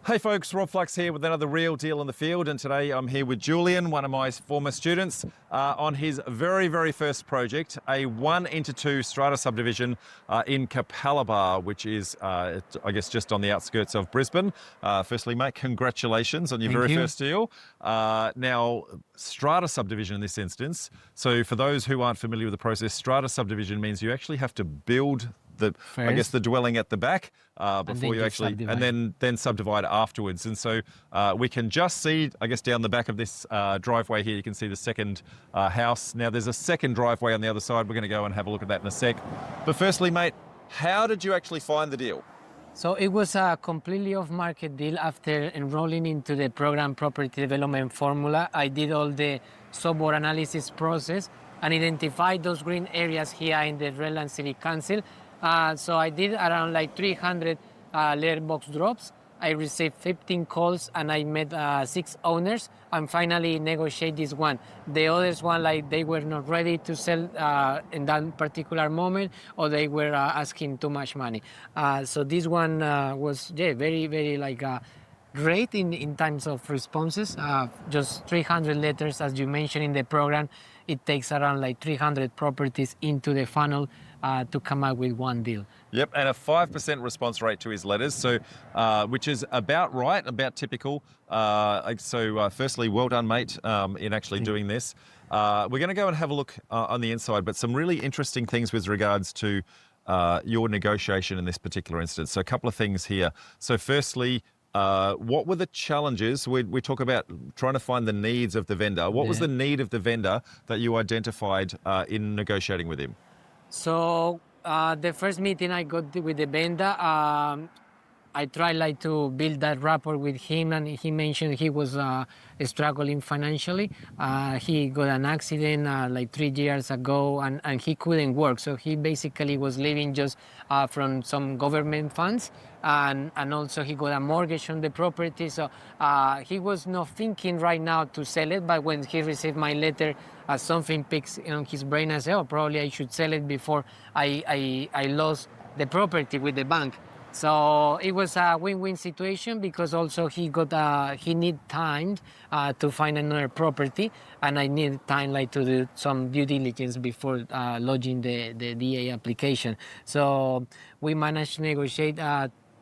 Hey folks, Rob Flux here with another Real Deal in the Field, and today I'm here with Julian, one of my former students, on his very first project, a 1:2 strata subdivision in Capalaba, which is, I guess, just on the outskirts of Brisbane. Firstly, mate, congratulations on your first deal. Now, strata subdivision in this instance, so for those who aren't familiar with the process, strata subdivision means you actually have to build the dwelling at the back before you actually, and then subdivide afterwards. And so we can just see, I guess, down the back of this driveway here, you can see the second house. Now there's a second driveway on the other side. We're going to go and have a look at that in a sec. But firstly, mate, how did you actually find the deal? So it was a completely off-market deal. After enrolling into the program property development formula, I did all the software analysis process and identified those green areas here in the Redland City Council. So I did around like 300 letterbox drops. I received 15 calls and I met 6 owners and finally negotiate this one. The others one, like they were not ready to sell in that particular moment, or they were asking too much money. So this one was very like great in terms of responses. Just 300 letters, as you mentioned in the program. It takes around like 300 properties into the funnel to come up with one deal. Yep, and a 5% response rate to his letters, so which is about right, about typical. So firstly, well done, mate, in actually doing this. We're going to go and have a look on the inside, but some really interesting things with regards to your negotiation in this particular instance. So a couple of things here. So firstly, what were the challenges? We talk about trying to find the needs of the vendor. What was the need of the vendor that you identified in negotiating with him? So the first meeting I got with the vendor, I tried like to build that rapport with him, and he mentioned he was struggling financially. He got an accident like 3 years ago, and he couldn't work. So he basically was living just from some government funds, and also he got a mortgage on the property. So he was not thinking right now to sell it, but when he received my letter, something picks on his brain and said, oh, probably I should sell it before I lost the property with the bank. So it was a win-win situation because also he need time to find another property, and I need time like to do some due diligence before lodging the DA application. So we managed to negotiate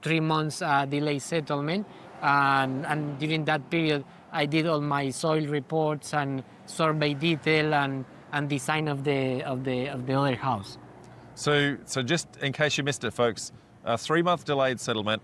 3 months delay settlement, and during that period I did all my soil reports and survey detail and design of the other house. So just in case you missed it, folks, 3-month delayed settlement.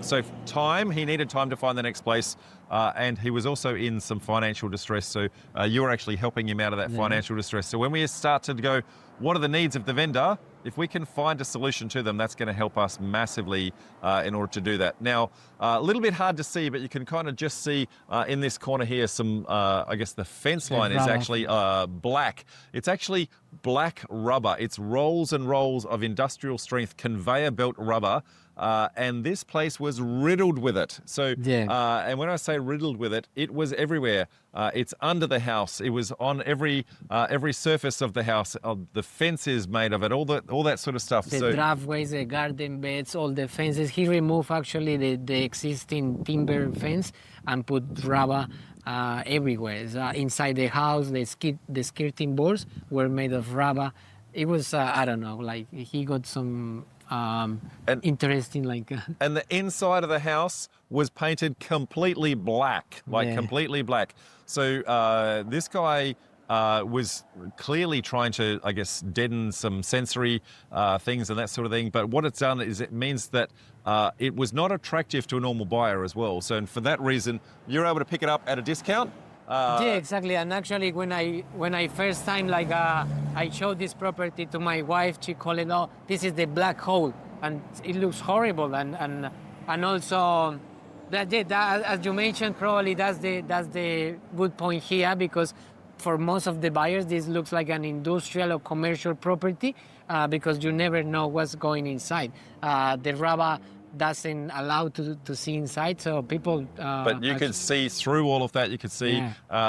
So time, he needed time to find the next place, and he was also in some financial distress. So you were actually helping him out of that financial distress. So when we start to go, what are the needs of the vendor? If we can find a solution to them, that's going to help us massively in order to do that. Now, a little bit hard to see, but you can kind of just see in this corner here some, I guess the fence line is actually black. It's actually black rubber. It's rolls and rolls of industrial strength conveyor belt rubber. And this place was riddled with it. So, and when I say riddled with it, it was everywhere. It's under the house. It was on every surface of the house. The fences made of it, all that sort of stuff. The driveways, the garden beds, all the fences. He removed actually the existing timber fence and put rubber everywhere. Inside the house, the skirting boards were made of rubber. It was, I don't know, like he got some interesting and the inside of the house was painted completely black, completely black. So this guy was clearly trying to, I guess, deaden some sensory things and that sort of thing. But what it's done is it means that it was not attractive to a normal buyer as well. So and for that reason, you're able to pick it up at a discount. Yeah, exactly. And actually, when I first time I showed this property to my wife, she called it, "Oh, this is the black hole," and it looks horrible. And also, that as you mentioned, probably that's the good point here, because for most of the buyers, this looks like an industrial or commercial property because you never know what's going inside. The rubber doesn't allow to see inside, so people... but you can see through all of that, you can see,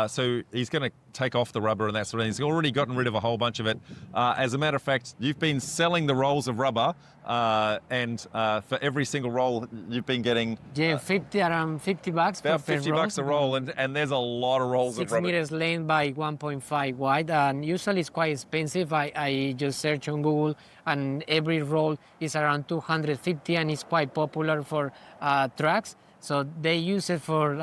so he's going to take off the rubber and that sort of thing. He's already gotten rid of a whole bunch of it. As a matter of fact, you've been selling the rolls of rubber, and for every single roll, you've been getting around $50 about $50 a roll, and there's a lot of rolls of 6 rubber. meters length by 1.5 wide, and usually it's quite expensive. I just search on Google, and every roll is around 250, and it's quite popular for trucks. So they use it for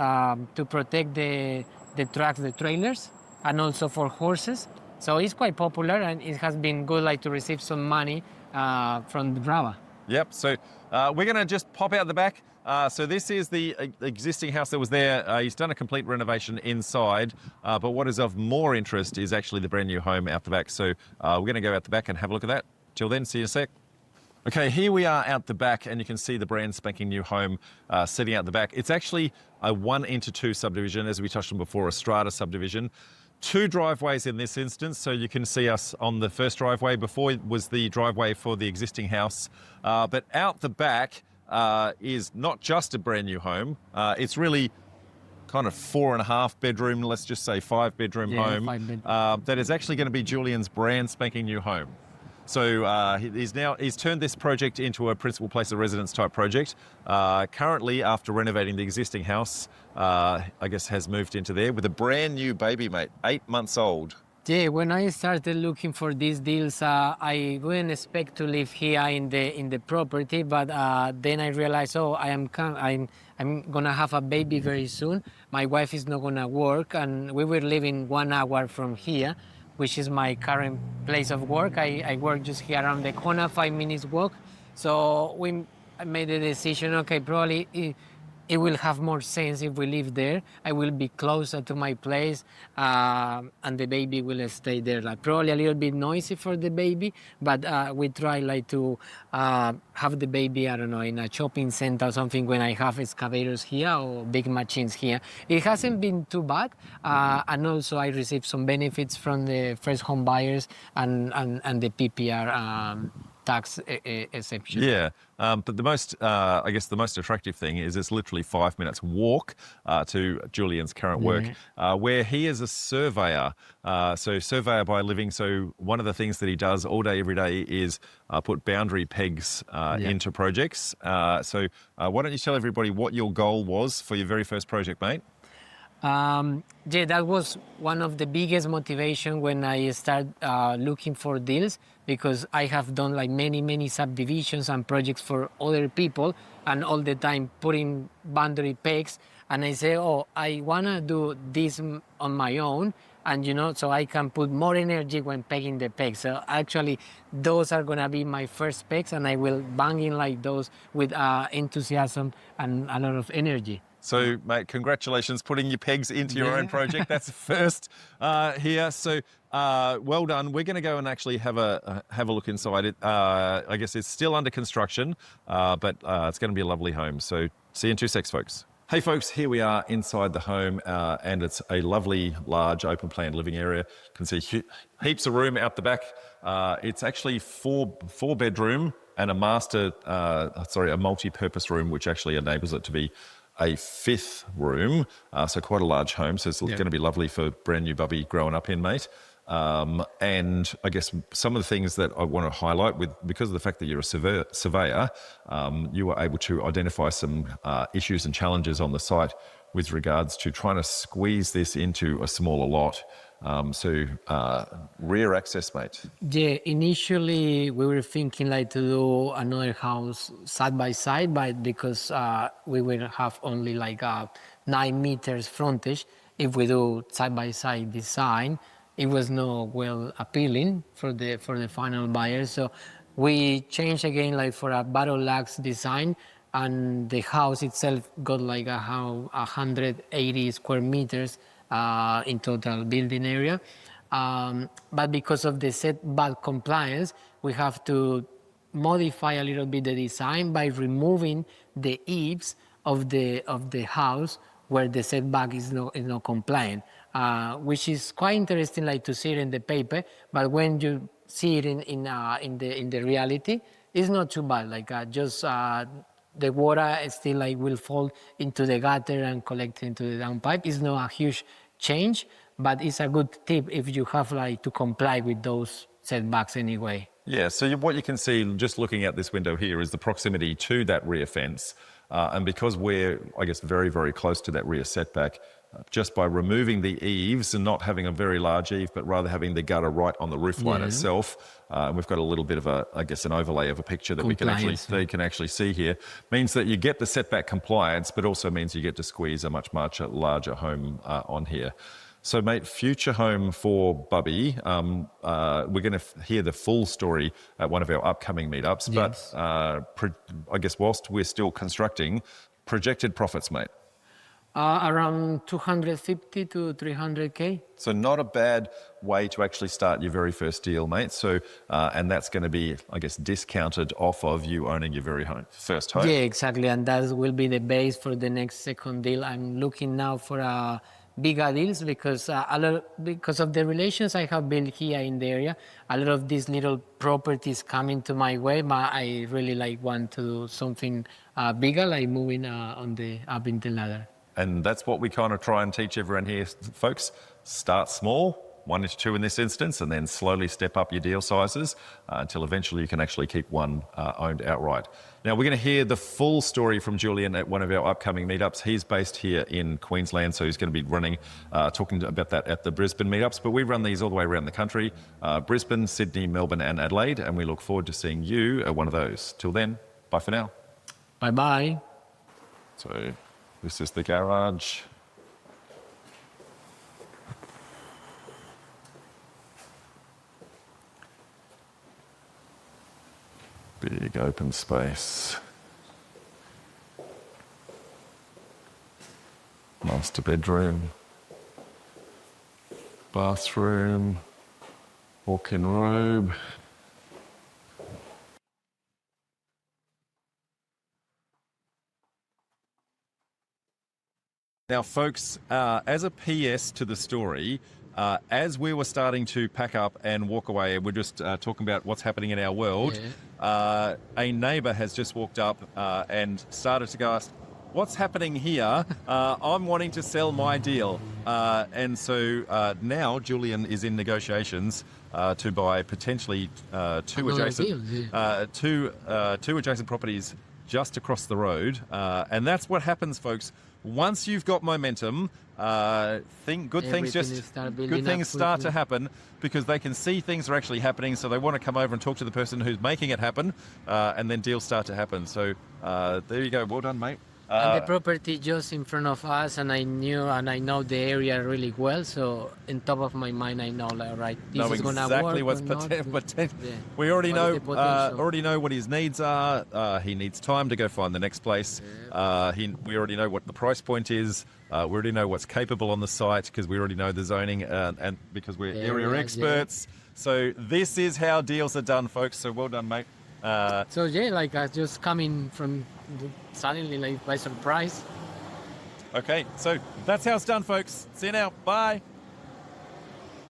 to protect the trucks, the trailers, and also for horses. So it's quite popular, and it has been good, like, to receive some money from the rubber. Yep. So we're going to just pop out the back. So this is the existing house that was there. He's done a complete renovation inside, but what is of more interest is actually the brand new home out the back. So we're going to go out the back and have a look at that. Till then, see you in a sec. Okay, here we are out the back, and you can see the brand spanking new home sitting out the back. It's actually a 1-into-2 subdivision, as we touched on before, a strata subdivision. 2 driveways in this instance, so you can see us on the first driveway. Before it was the driveway for the existing house, but out the back is not just a brand new home. It's really kind of 4.5 bedroom, let's just say 5 bedroom home, 5 bedroom. that is actually going to be Julian's brand spanking new home. So he's turned this project into a principal place of residence type project. Currently, after renovating the existing house, I guess has moved into there with a brand new baby, mate, 8 months old. Yeah, when I started looking for these deals, I wouldn't expect to live here in the property, but then I realized, I'm gonna have a baby very soon. My wife is not gonna work, and we were living 1 hour from here, which is my current place of work. I work just here around the corner, 5 minutes walk. So I made the decision, okay, probably it will have more sense if we live there. I will be closer to my place, and the baby will stay there. Like, probably a little bit noisy for the baby, but we try like to have the baby, I don't know, in a shopping center or something when I have excavators here or big machines here. It hasn't been too bad, and also I received some benefits from the first home buyers and the PPR tax exception. Yeah, but the most, I guess the most attractive thing is it's literally 5 minutes walk to Julian's current work, where he is a surveyor. So surveyor by living. So one of the things that he does all day, every day is put boundary pegs into projects. So why don't you tell everybody what your goal was for your very first project, mate? Yeah, that was one of the biggest motivation when I started looking for deals, because I have done like many subdivisions and projects for other people, and all the time putting boundary pegs, and I say, I wanna do this on my own, and so I can put more energy when pegging the pegs. So actually, those are gonna be my first pegs, and I will bang in like those with enthusiasm and a lot of energy. So, mate, congratulations putting your pegs into your own project. That's the first here. So, well done. We're going to go and actually have a look inside it. I guess it's still under construction, but it's going to be a lovely home. So, see you in 2 secs, folks. Hey, folks, here we are inside the home, and it's a lovely, large, open-plan living area. You can see heaps of room out the back. It's actually four bedroom and a multi-purpose room, which actually enables it to be a 5th room, so quite a large home. So it's going to be lovely for brand new bubby growing up in, mate. And I guess some of the things that I want to highlight, because of the fact that you're a surveyor, you were able to identify some issues and challenges on the site with regards to trying to squeeze this into a smaller lot. So rear access, mate. Yeah, initially we were thinking like to do another house side by side, but because we will have only like 9 meters frontage, if we do side by side design, it was not well appealing for the final buyer. So we changed again like for a battle axe design, and the house itself got like 180 square meters in total building area. But because of the setback compliance, we have to modify a little bit the design by removing the eaves of the house where the setback is not compliant, which is quite interesting, like to see it in the paper. But when you see it in the reality, it's not too bad. Like just the water still like will fall into the gutter and collect into the downpipe. It's not a huge change, but it's a good tip if you have like to comply with those setbacks anyway. Yeah, so what you can see just looking out this window here is the proximity to that rear fence. And because we're, I guess, very, very close to that rear setback, just by removing the eaves and not having a very large eave, but rather having the gutter right on the roofline itself, we've got a little bit of a, I guess, an overlay of a picture that we can actually see here, means that you get the setback compliance, but also means you get to squeeze a much larger home on here. So, mate, future home for Bubby. We're going to hear the full story at one of our upcoming meetups. Yes. But I guess whilst we're still constructing, projected profits, mate. Around 250 to 300K. So not a bad way to actually start your very first deal, mate. So, and that's going to be, I guess, discounted off of you owning your very first home. Yeah, exactly. And that will be the base for the next second deal. I'm looking now for bigger deals because because of the relations I have built here in the area, a lot of these little properties coming to my way, but I really want to do something bigger, like moving up in the ladder. And that's what we kind of try and teach everyone here, folks. Start small, 1 to 2 in this instance, and then slowly step up your deal sizes until eventually you can actually keep one owned outright. Now, we're going to hear the full story from Julian at one of our upcoming meetups. He's based here in Queensland, so he's going to be running, talking about that at the Brisbane meetups. But we run these all the way around the country, Brisbane, Sydney, Melbourne and Adelaide, and we look forward to seeing you at one of those. Till then, bye for now. Bye-bye. So this is the garage. Big open space. Master bedroom. Bathroom. Walk-in robe. Now, folks, as a PS to the story, as we were starting to pack up and walk away, we're just talking about what's happening in our world, a neighbour has just walked up and started to go, what's happening here? I'm wanting to sell my deal. And so now Julian is in negotiations to buy potentially two adjacent properties just across the road. And that's what happens, folks. Once you've got momentum, good things start to happen because they can see things are actually happening, so they want to come over and talk to the person who's making it happen, and then deals start to happen. So there you go. Well done, mate. And the property just in front of us, and I know the area really well. So in top of my mind, I know, like, right, this is going to work. Exactly what's potential. We already know what his needs are. He needs time to go find the next place. We already know what the price point is. We already know what's capable on the site because we already know the zoning and because we're area experts. So this is how deals are done, folks. So well done, mate. So I just coming from suddenly by surprise. Okay, so that's how it's done, folks. See you now. Bye.